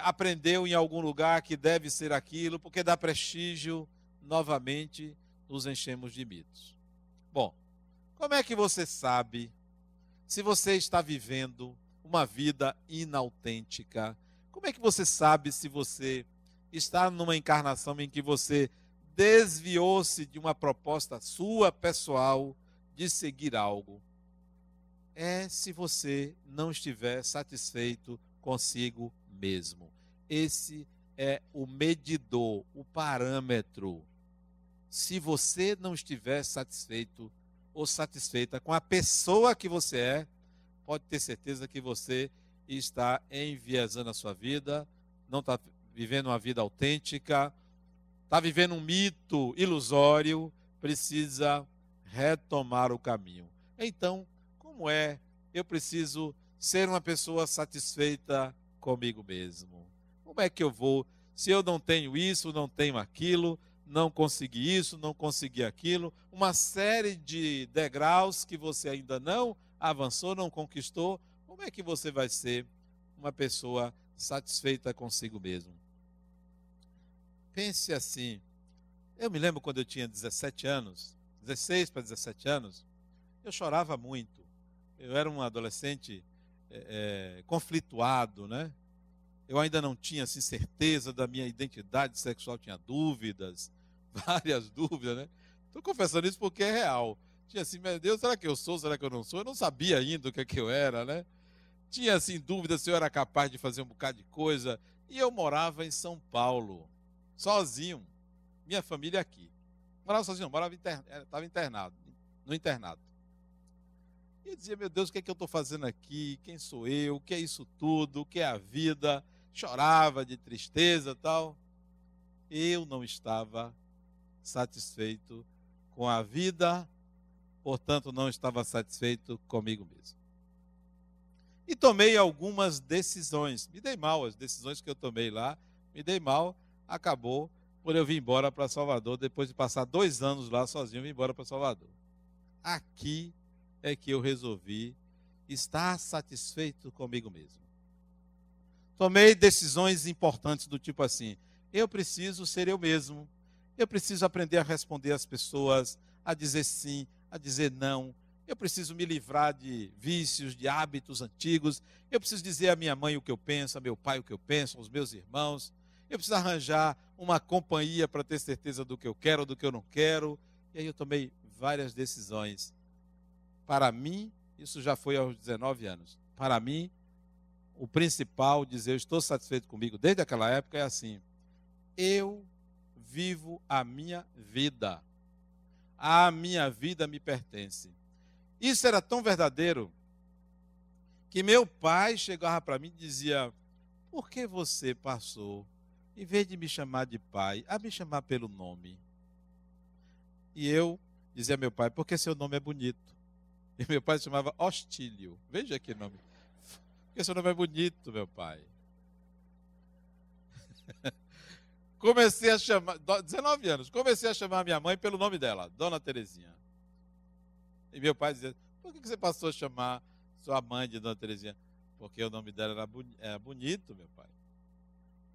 aprendeu em algum lugar que deve ser aquilo, porque dá prestígio. Novamente nos enchemos de mitos. Bom, como é que você sabe se você está vivendo uma vida inautêntica? Como é que você sabe se você está numa encarnação em que você desviou-se de uma proposta sua, pessoal, de seguir algo? É se você não estiver satisfeito consigo mesmo. Esse é o medidor, o parâmetro. Se você não estiver satisfeito ou satisfeita com a pessoa que você é, pode ter certeza que você está enviesando a sua vida, não está vivendo uma vida autêntica, está vivendo um mito ilusório, precisa retomar o caminho. Então, como é? Eu preciso ser uma pessoa satisfeita comigo mesmo. Como é que eu vou? Se eu não tenho isso, não tenho aquilo, não consegui isso, não consegui aquilo, uma série de degraus que você ainda não avançou, não conquistou, como é que você vai ser uma pessoa satisfeita consigo mesmo? Pense assim, eu me lembro quando eu tinha 17 anos, 16 para 17 anos, eu chorava muito. Eu era um adolescente conflituado, né? Eu ainda não tinha assim, certeza da minha identidade sexual, tinha dúvidas, várias dúvidas, né? Estou confessando isso porque é real. Tinha assim, meu Deus, será que eu sou, será que eu não sou? Eu não sabia ainda o que é que eu era, né? Tinha assim dúvidas se eu era capaz de fazer um bocado de coisa. E eu morava em São Paulo, sozinho, minha família aqui. Morava sozinho, estava internado, no internato. E eu dizia, meu Deus, o que é que eu estou fazendo aqui? Quem sou eu? O que é isso tudo? O que é a vida? Chorava de tristeza e tal. Eu não estava satisfeito com a vida, portanto, não estava satisfeito comigo mesmo. E tomei algumas decisões. Me dei mal, as decisões que eu tomei lá, me dei mal, acabou por eu vir embora para Salvador, depois de passar 2 anos lá sozinho, eu vim embora para Salvador. Aqui é que eu resolvi estar satisfeito comigo mesmo. Tomei decisões importantes do tipo assim, eu preciso ser eu mesmo, eu preciso aprender a responder às pessoas, a dizer sim, a dizer não, eu preciso me livrar de vícios, de hábitos antigos, eu preciso dizer à minha mãe o que eu penso, a meu pai o que eu penso, aos meus irmãos, eu preciso arranjar uma companhia para ter certeza do que eu quero, do que eu não quero. E aí eu tomei várias decisões. Para mim, isso já foi aos 19 anos. Para mim, o principal, dizer eu estou satisfeito comigo desde aquela época, é assim: eu vivo a minha vida. A minha vida me pertence. Isso era tão verdadeiro que meu pai chegava para mim e dizia: por que você passou, em vez de me chamar de pai, a me chamar pelo nome? E eu dizia a meu pai: porque seu nome é bonito. E meu pai se chamava Hostílio. Veja que nome. Porque seu nome é bonito, meu pai. Comecei a chamar, 19 anos, comecei a chamar minha mãe pelo nome dela, Dona Terezinha. E meu pai dizia: por que você passou a chamar sua mãe de Dona Terezinha? Porque o nome dela era bonito, meu pai.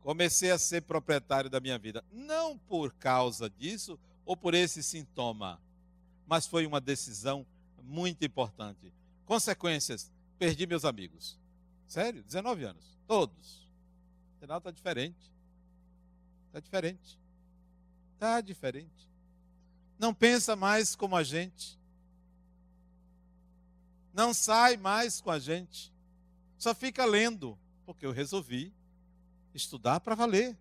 Comecei a ser proprietário da minha vida. Não por causa disso ou por esse sintoma, mas foi uma decisão muito importante. Consequências: perdi meus amigos. Sério, 19 anos, todos. O sinal está diferente. Está diferente. Está diferente. Não pensa mais como a gente. Não sai mais com a gente. Só fica lendo, porque eu resolvi estudar para valer.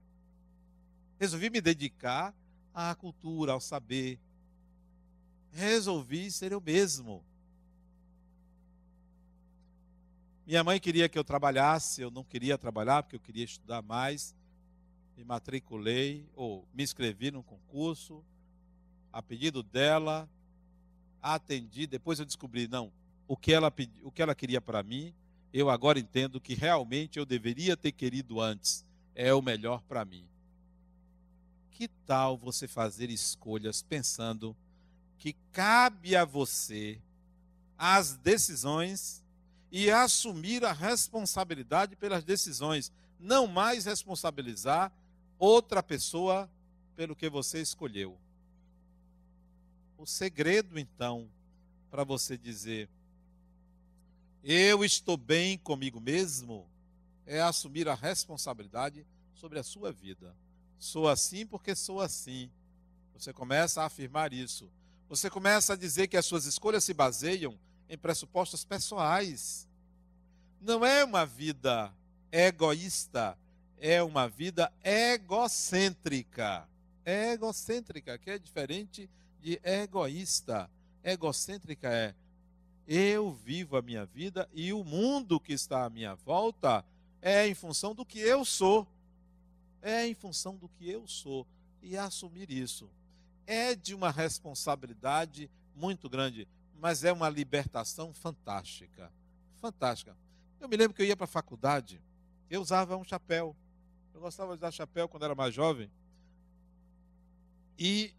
Resolvi me dedicar à cultura, ao saber. Resolvi ser eu mesmo. Minha mãe queria que eu trabalhasse, eu não queria trabalhar porque eu queria estudar mais. Me matriculei, ou me inscrevi num concurso, a pedido dela, atendi, depois eu descobri, não, o que ela queria para mim, eu agora entendo que realmente eu deveria ter querido antes, é o melhor para mim. Que tal você fazer escolhas pensando que cabe a você as decisões e assumir a responsabilidade pelas decisões, não mais responsabilizar outra pessoa pelo que você escolheu. O segredo, então, para você dizer eu estou bem comigo mesmo, é assumir a responsabilidade sobre a sua vida. Sou assim porque sou assim. Você começa a afirmar isso. Você começa a dizer que as suas escolhas se baseiam em pressupostos pessoais. Não é uma vida egoísta, é uma vida egocêntrica. É egocêntrica, que é diferente de egoísta. Egocêntrica é eu vivo a minha vida e o mundo que está à minha volta é em função do que eu sou. É em função do que eu sou. E assumir isso é de uma responsabilidade muito grande, mas é uma libertação fantástica. Fantástica. Eu me lembro que eu ia para a faculdade, eu usava um chapéu. Eu gostava de usar chapéu quando era mais jovem. E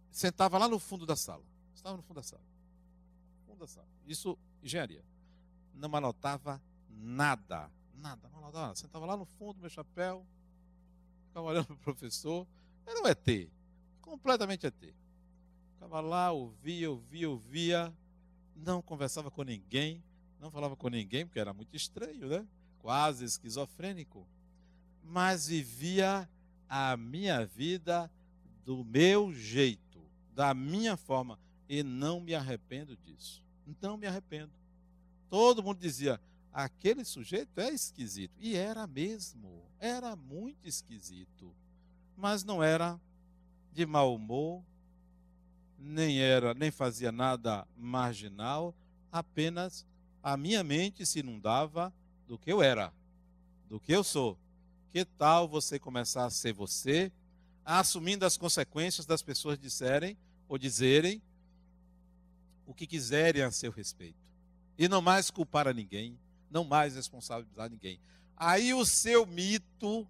sentava lá no fundo da sala. Estava no fundo da sala. Isso, engenharia. Não anotava nada. Nada, não anotava nada. Sentava lá no fundo, meu chapéu, ficava olhando para o professor. Era um ET, completamente ET. Ficava lá, ouvia. Não conversava com ninguém, não falava com ninguém, porque era muito estranho, né? Quase esquizofrênico. mas vivia a minha vida do meu jeito, da minha forma, e não me arrependo disso. Não me arrependo. Todo mundo dizia, aquele sujeito é esquisito. E era mesmo, era muito esquisito. Mas não era de mau humor, nem fazia nada marginal, apenas a minha mente se inundava do que eu era, do que eu sou. Que tal você começar a ser você, assumindo as consequências das pessoas disserem ou dizerem o que quiserem a seu respeito. E não mais culpar a ninguém, não mais responsabilizar ninguém. Aí o seu mito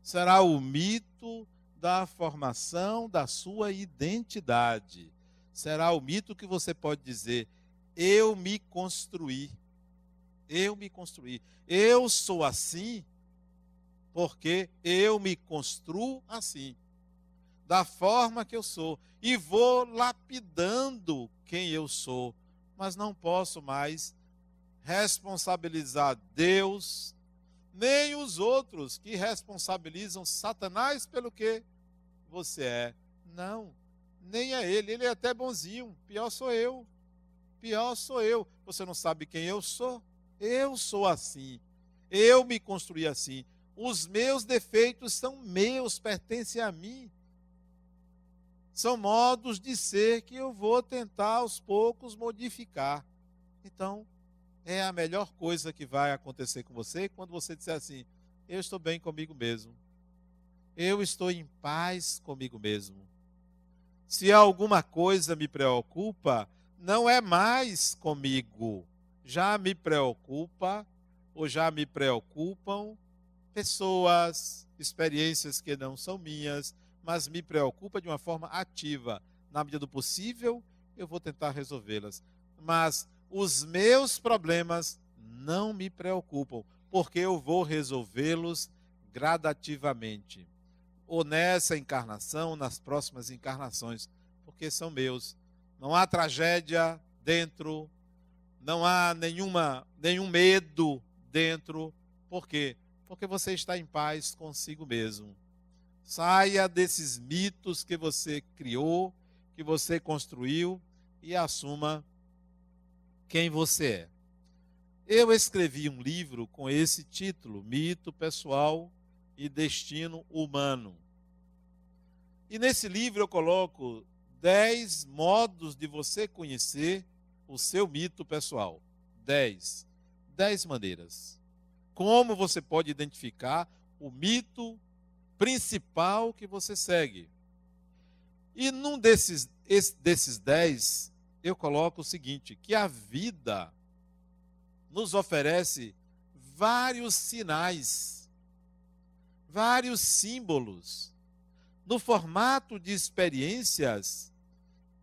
será o mito da formação da sua identidade. Será o mito que você pode dizer, eu me construí. Eu me construí. Eu sou assim porque eu me construo assim, da forma que eu sou, e vou lapidando quem eu sou, mas não posso mais responsabilizar Deus, nem os outros que responsabilizam Satanás pelo que você é. Não, nem é ele é até bonzinho, pior sou eu. Pior sou eu. Você não sabe quem eu sou? Eu sou assim. Eu me construí assim. Os meus defeitos são meus, pertencem a mim. São modos de ser que eu vou tentar aos poucos modificar. Então, é a melhor coisa que vai acontecer com você quando você disser assim, eu estou bem comigo mesmo. Eu estou em paz comigo mesmo. Se alguma coisa me preocupa, não é mais comigo. Já me preocupa ou já me preocupam pessoas, experiências que não são minhas, mas me preocupa de uma forma ativa. Na medida do possível, eu vou tentar resolvê-las. Mas os meus problemas não me preocupam, porque eu vou resolvê-los gradativamente. Ou nessa encarnação, nas próximas encarnações, porque são meus. Não há tragédia dentro, não há nenhum medo dentro. Por quê? Porque você está em paz consigo mesmo. Saia desses mitos que você criou, que você construiu e assuma quem você é. Eu escrevi um livro com esse título, Mito Pessoal e Destino Humano. E nesse livro eu coloco 10 modos de você conhecer o seu mito pessoal. 10 maneiras. Como você pode identificar o mito principal que você segue. E num desses 10, eu coloco o seguinte, que a vida nos oferece vários sinais, vários símbolos, no formato de experiências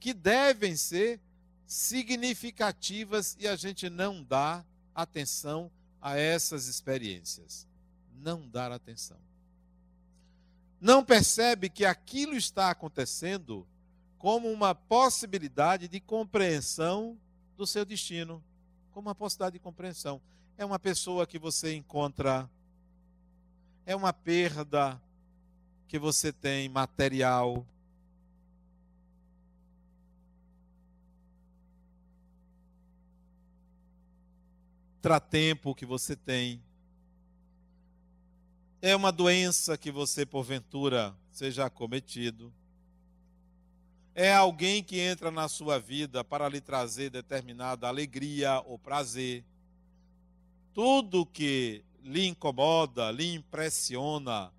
que devem ser significativas e a gente não dá atenção a essas experiências. Não dar atenção. Não percebe que aquilo está acontecendo como uma possibilidade de compreensão do seu destino. Como uma possibilidade de compreensão. É uma pessoa que você encontra, é uma perda que você tem material. Contratempo que você tem. É uma doença que você, porventura, seja acometido. É alguém que entra na sua vida para lhe trazer determinada alegria ou prazer. Tudo que lhe incomoda, lhe impressiona,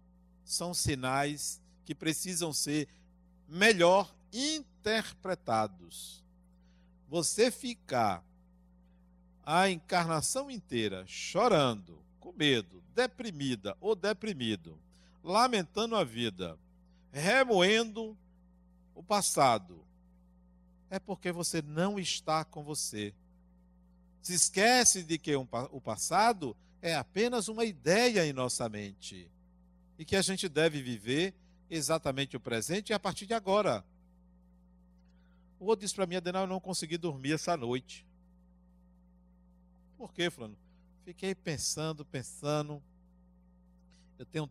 são sinais que precisam ser melhor interpretados. Você ficar a encarnação inteira chorando, com medo, deprimida ou deprimido, lamentando a vida, remoendo o passado, é porque você não está com você. Se esquece de que o passado é apenas uma ideia em nossa mente e que a gente deve viver exatamente o presente e a partir de agora. O outro disse para mim, Adenal, eu não consegui dormir essa noite. Por quê, fulano? Fiquei pensando. Eu tenho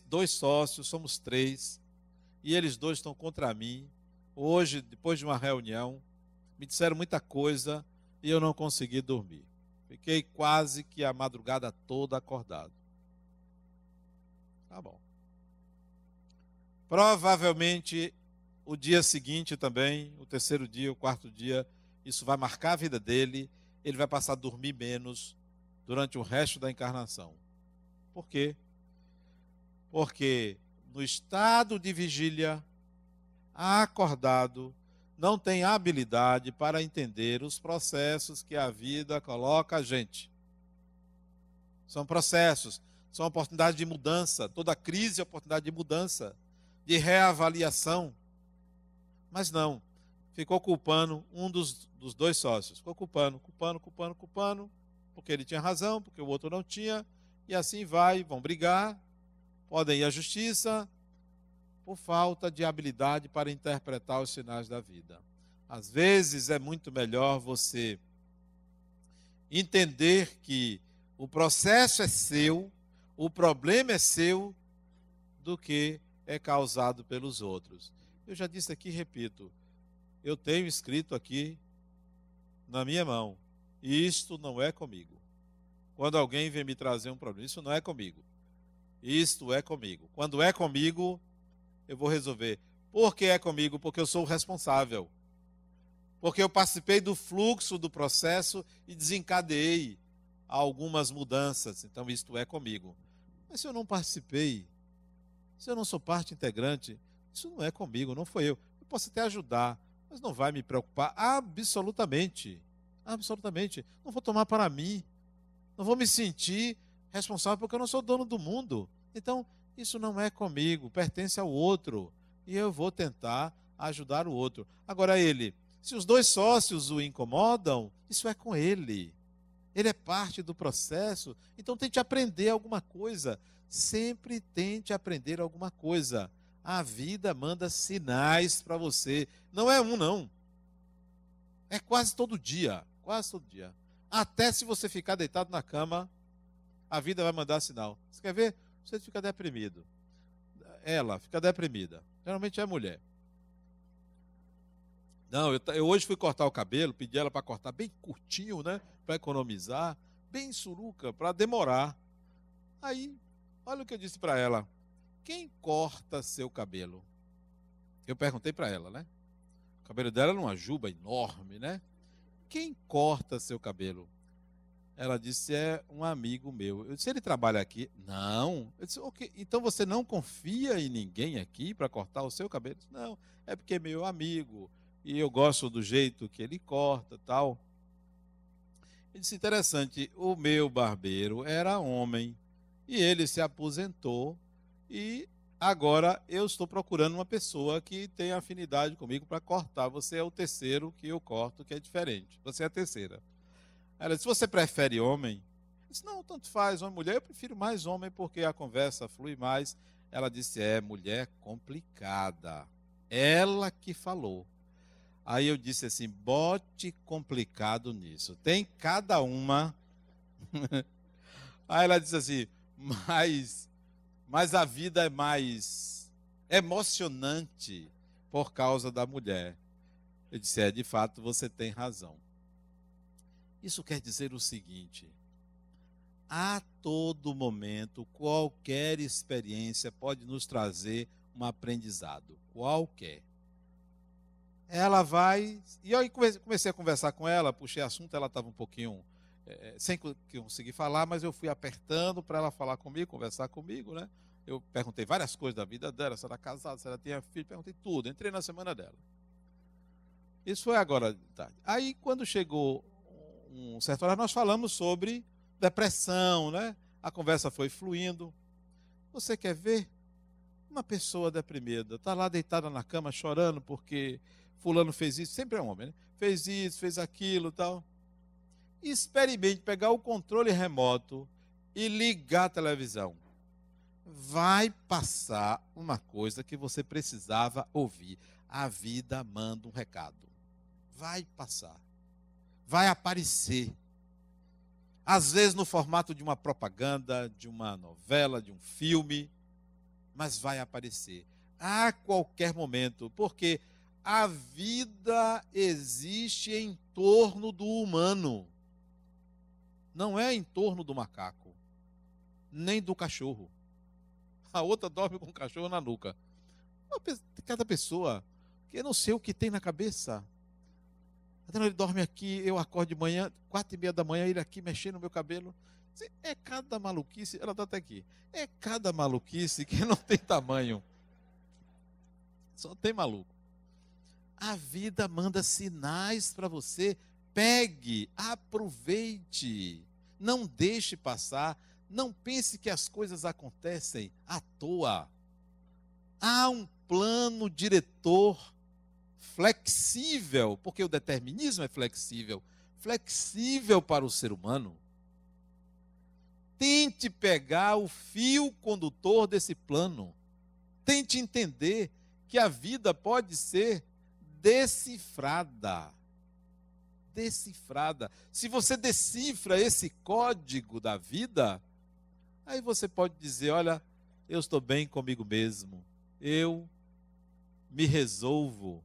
dois sócios, somos três, e eles dois estão contra mim. Hoje, depois de uma reunião, me disseram muita coisa e eu não consegui dormir. Fiquei quase que a madrugada toda acordado. Tá bom. Provavelmente o dia seguinte também, o terceiro dia, o quarto dia, isso vai marcar a vida dele. Ele vai passar a dormir menos durante o resto da encarnação. Por quê? Porque no estado de vigília, acordado, não tem habilidade para entender os processos que a vida coloca a gente. São processos, são oportunidades de mudança. Toda crise é oportunidade de mudança, de reavaliação. Mas não, ficou culpando um dos dois sócios. Ficou culpando, porque ele tinha razão, porque o outro não tinha. E assim vai, vão brigar, podem ir à justiça, por falta de habilidade para interpretar os sinais da vida. Às vezes é muito melhor você entender que o processo é seu, o problema é seu, do que é causado pelos outros. Eu já disse aqui, repito, eu tenho escrito aqui na minha mão, isto não é comigo. Quando alguém vem me trazer um problema, isso não é comigo. Isto é comigo. Quando é comigo, eu vou resolver. Por que é comigo? Porque eu sou o responsável. Porque eu participei do fluxo do processo e desencadeei algumas mudanças. Então, isto é comigo. Mas se eu não participei, se eu não sou parte integrante, isso não é comigo, não foi eu. Eu posso até ajudar, mas não vai me preocupar absolutamente. Absolutamente. Não vou tomar para mim. Não vou me sentir responsável porque eu não sou dono do mundo. Então, isso não é comigo, pertence ao outro. E eu vou tentar ajudar o outro. Agora ele, se os dois sócios o incomodam, isso é com ele. Ele é parte do processo. Então tente aprender alguma coisa. Sempre tente aprender alguma coisa. A vida manda sinais para você. Não é um, não. É quase todo dia. Quase todo dia. Até se você ficar deitado na cama, a vida vai mandar sinal. Você quer ver? Você fica deprimido. Ela fica deprimida. Geralmente é a mulher. Não, eu hoje fui cortar o cabelo, pedi ela para cortar bem curtinho, né? Para economizar, bem suruca, para demorar. Aí, olha o que eu disse para ela. Quem corta seu cabelo? Eu perguntei para ela, né? O cabelo dela era uma juba enorme, né? Quem corta seu cabelo? Ela disse, é um amigo meu. Eu disse, ele trabalha aqui? Não. Eu disse, ok, então você não confia em ninguém aqui para cortar o seu cabelo? Disse, não, é porque é meu amigo e eu gosto do jeito que ele corta, tal. Ele disse, interessante, o meu barbeiro era homem e ele se aposentou e agora eu estou procurando uma pessoa que tenha afinidade comigo para cortar. Você é o terceiro que eu corto, que é diferente. Você é a terceira. Ela disse, você prefere homem? Eu disse, não, tanto faz, homem e mulher. Eu prefiro mais homem porque a conversa flui mais. Ela disse, mulher complicada. Ela que falou. Aí eu disse assim, bote complicado nisso. Tem cada uma. Aí ela disse assim, mas a vida é mais emocionante por causa da mulher. Eu disse, de fato, você tem razão. Isso quer dizer o seguinte, a todo momento, qualquer experiência pode nos trazer um aprendizado, qualquer. Ela vai, e eu comecei a conversar com ela, puxei assunto, ela estava um pouquinho, sem conseguir falar, mas eu fui apertando para ela falar comigo, conversar comigo, né? Eu perguntei várias coisas da vida dela, se ela era casada, se ela tinha filho, perguntei tudo, entrei na semana dela. Isso foi agora de tarde. Aí, quando chegou um certo horário, nós falamos sobre depressão, né? A conversa foi fluindo. Você quer ver uma pessoa deprimida? Está lá deitada na cama chorando porque fulano fez isso, sempre é homem, né? Fez isso, fez aquilo, tal. Experimente pegar o controle remoto e ligar a televisão. Vai passar uma coisa que você precisava ouvir. A vida manda um recado. Vai passar. Vai aparecer. Às vezes no formato de uma propaganda, de uma novela, de um filme, mas vai aparecer a qualquer momento, porque a vida existe em torno do humano, não é em torno do macaco, nem do cachorro. A outra dorme com o cachorro na nuca. Cada pessoa, que eu não sei o que tem na cabeça. Então ele dorme aqui, eu acordo de manhã, 4h30 da manhã, ele aqui mexendo no meu cabelo. É cada maluquice, ela está até aqui. É cada maluquice que não tem tamanho. Só tem maluco. A vida manda sinais para você. Pegue, aproveite. Não deixe passar. Não pense que as coisas acontecem à toa. Há um plano diretor flexível, porque o determinismo é flexível, flexível para o ser humano. Tente pegar o fio condutor desse plano. Tente entender que a vida pode ser decifrada. Decifrada. Se você decifra esse código da vida, aí você pode dizer, olha, eu estou bem comigo mesmo. Eu me resolvo.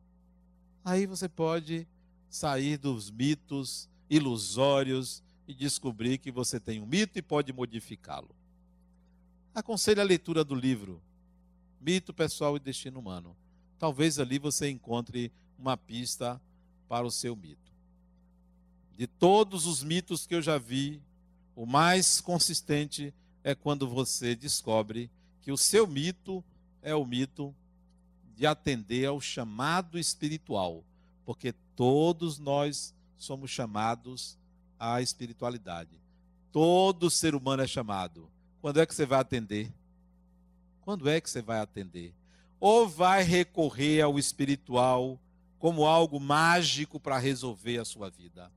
Aí você pode sair dos mitos ilusórios e descobrir que você tem um mito e pode modificá-lo. Aconselho a leitura do livro Mito Pessoal e Destino Humano. Talvez ali você encontre uma pista para o seu mito. De todos os mitos que eu já vi, o mais consistente é quando você descobre que o seu mito é o mito de atender ao chamado espiritual, porque todos nós somos chamados à espiritualidade. Todo ser humano é chamado. Quando é que você vai atender? Quando é que você vai atender? Ou vai recorrer ao espiritual como algo mágico para resolver a sua vida?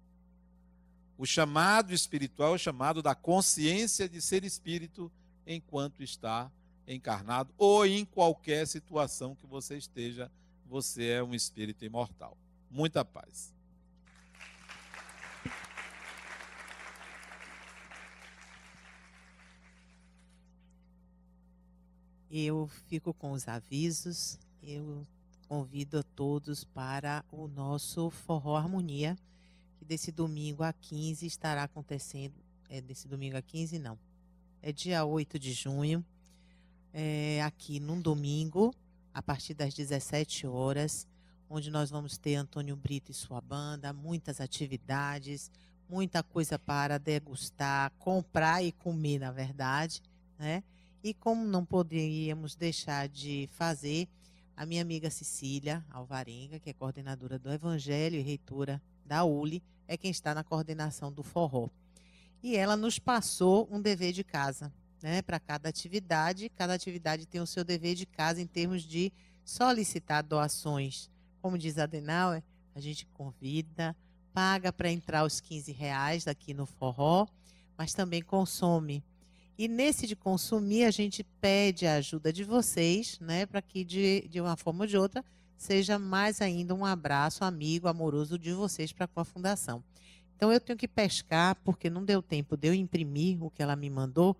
O chamado espiritual é o chamado da consciência de ser espírito enquanto está encarnado ou em qualquer situação que você esteja, você é um espírito imortal. Muita paz. Eu fico com os avisos, eu convido a todos para o nosso Forró Harmonia, que desse domingo a 15 estará acontecendo, desse domingo a 15 não, é dia 8 de junho, aqui num domingo, a partir das 17 horas, onde nós vamos ter Antônio Brito e sua banda, muitas atividades, muita coisa para degustar, comprar e comer, na verdade, né? E como não poderíamos deixar de fazer, a minha amiga Cecília Alvarenga, que é coordenadora do Evangelho e reitora da ULI, é quem está na coordenação do forró. E ela nos passou um dever de casa, né, para cada atividade. Cada atividade tem o seu dever de casa em termos de solicitar doações. Como diz a Adenauer, a gente convida, paga para entrar os R$ 15 aqui no forró, mas também consome. E nesse de consumir, a gente pede a ajuda de vocês, né, para que de uma forma ou de outra seja mais ainda um abraço amigo, amoroso de vocês para com a Fundação. Então eu tenho que pescar, porque não deu tempo de eu imprimir o que ela me mandou,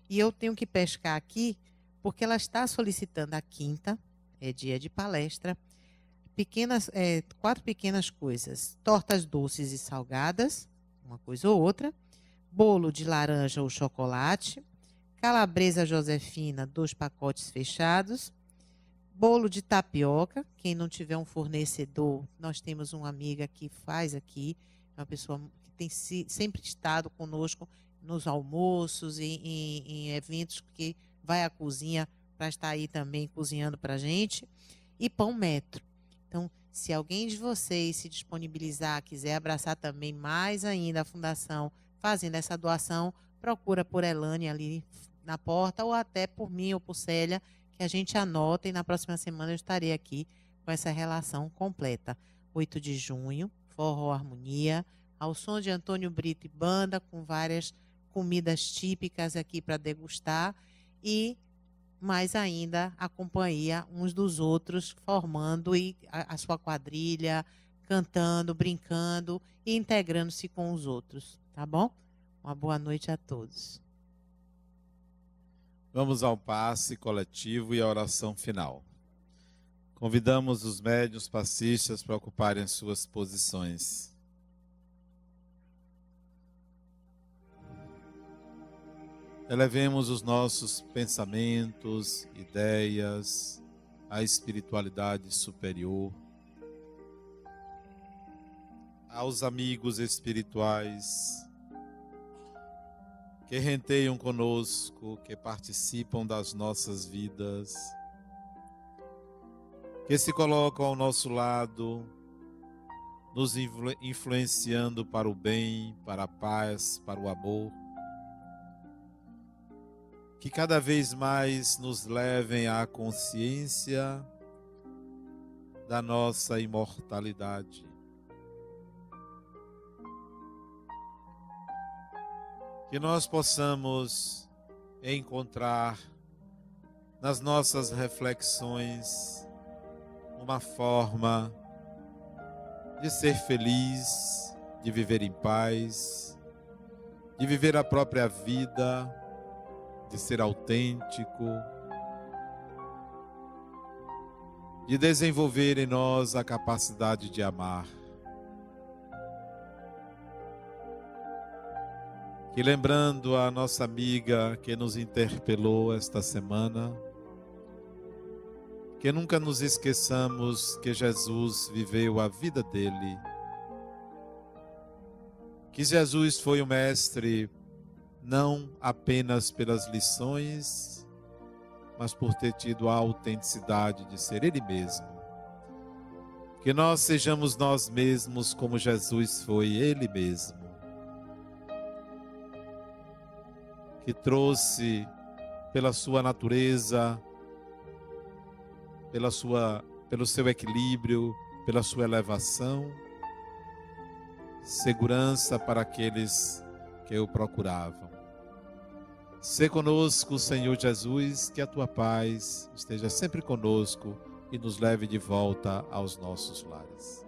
e eu tenho que pescar aqui, porque ela está solicitando a quinta, é dia de palestra, 4 pequenas coisas: tortas doces e salgadas, uma coisa ou outra, bolo de laranja ou chocolate, calabresa Josefina, 2 pacotes fechados, bolo de tapioca. Quem não tiver um fornecedor, nós temos uma amiga que faz aqui, uma pessoa que tem sempre estado conosco nos almoços e em eventos, que vai à cozinha para estar aí também cozinhando para a gente, e pão metro. Então, se alguém de vocês se disponibilizar, quiser abraçar também mais ainda a Fundação, fazendo essa doação, procura por Elane ali na porta, ou até por mim ou por Célia, que a gente anota, e na próxima semana eu estarei aqui com essa relação completa. 8 de junho, Forró Harmonia, ao som de Antônio Brito e banda, com várias comidas típicas aqui para degustar, e mais ainda a companhia uns dos outros, formando a sua quadrilha, cantando, brincando e integrando-se com os outros, tá bom? Uma boa noite a todos. Vamos ao passe coletivo e à oração final. Convidamos os médiuns passistas para ocuparem suas posições. Elevemos os nossos pensamentos, ideias, à espiritualidade superior, aos amigos espirituais que renteiam conosco, que participam das nossas vidas, que se colocam ao nosso lado, nos influenciando para o bem, para a paz, para o amor, que cada vez mais nos levem à consciência da nossa imortalidade. Que nós possamos encontrar nas nossas reflexões uma forma de ser feliz, de viver em paz, de viver a própria vida, de ser autêntico, de desenvolver em nós a capacidade de amar. Que, lembrando a nossa amiga que nos interpelou esta semana, que nunca nos esqueçamos que Jesus viveu a vida dele, que Jesus foi o mestre não apenas pelas lições, mas por ter tido a autenticidade de ser ele mesmo. Que nós sejamos nós mesmos como Jesus foi ele mesmo, que trouxe pela sua natureza, pelo seu equilíbrio, pela sua elevação, segurança para aqueles que o procuravam. Sê conosco, Senhor Jesus, que a tua paz esteja sempre conosco e nos leve de volta aos nossos lares.